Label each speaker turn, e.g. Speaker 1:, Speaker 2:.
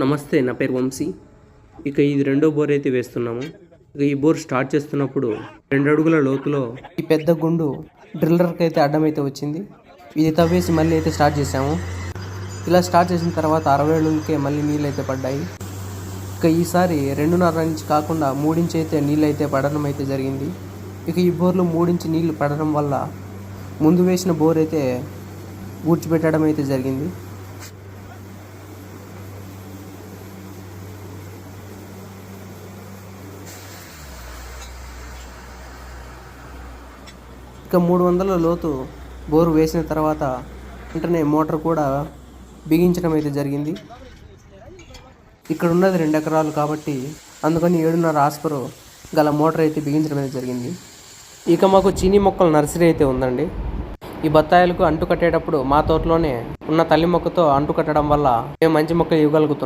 Speaker 1: నమస్తే, నా పేరు వంశీ. ఇక ఇది రెండో బోర్ అయితే వేస్తున్నాము. ఇక ఈ బోర్ స్టార్ట్ చేస్తున్నప్పుడు 2 అడుగుల లోతులో ఈ పెద్ద గుండు డ్రిల్లర్కి అయితే అడ్డమైతే వచ్చింది. ఇది తవ్వేసి మళ్ళీ అయితే స్టార్ట్ చేసాము. ఇలా స్టార్ట్ చేసిన తర్వాత 60 అడుగులకే మళ్ళీ నీళ్ళు అయితే పడ్డాయి. ఇక ఈసారి 2.5 ఇంచ్ కాకుండా 3 ఇంచ్ అయితే నీళ్ళు అయితే పడడం అయితే జరిగింది. ఇక ఈ బోర్లో 3 ఇంచ్ నీళ్ళు పడడం వల్ల ముందు వేసిన బోర్ అయితే ఊడ్చిపెట్టడం అయితే జరిగింది. ఇక 300 లోతు బోరు వేసిన తర్వాత వెంటనే మోటార్ కూడా బిగించడం అయితే జరిగింది. ఇక్కడ ఉన్నది 2 ఎకరాలు కాబట్టి అందుకని 7.5 ఆస్పరు గల మోటార్ అయితే బిగించడం అయితే జరిగింది. ఇక మాకు చీనీ మొక్కల నర్సరీ అయితే ఉందండి. ఈ బత్తాయిలకు అంటు కట్టేటప్పుడు మా తోటలోనే ఉన్న తల్లి మొక్కతో అంటు కట్టడం వల్ల మేము మంచి మొక్కలు ఇవ్వగలుగుతాం.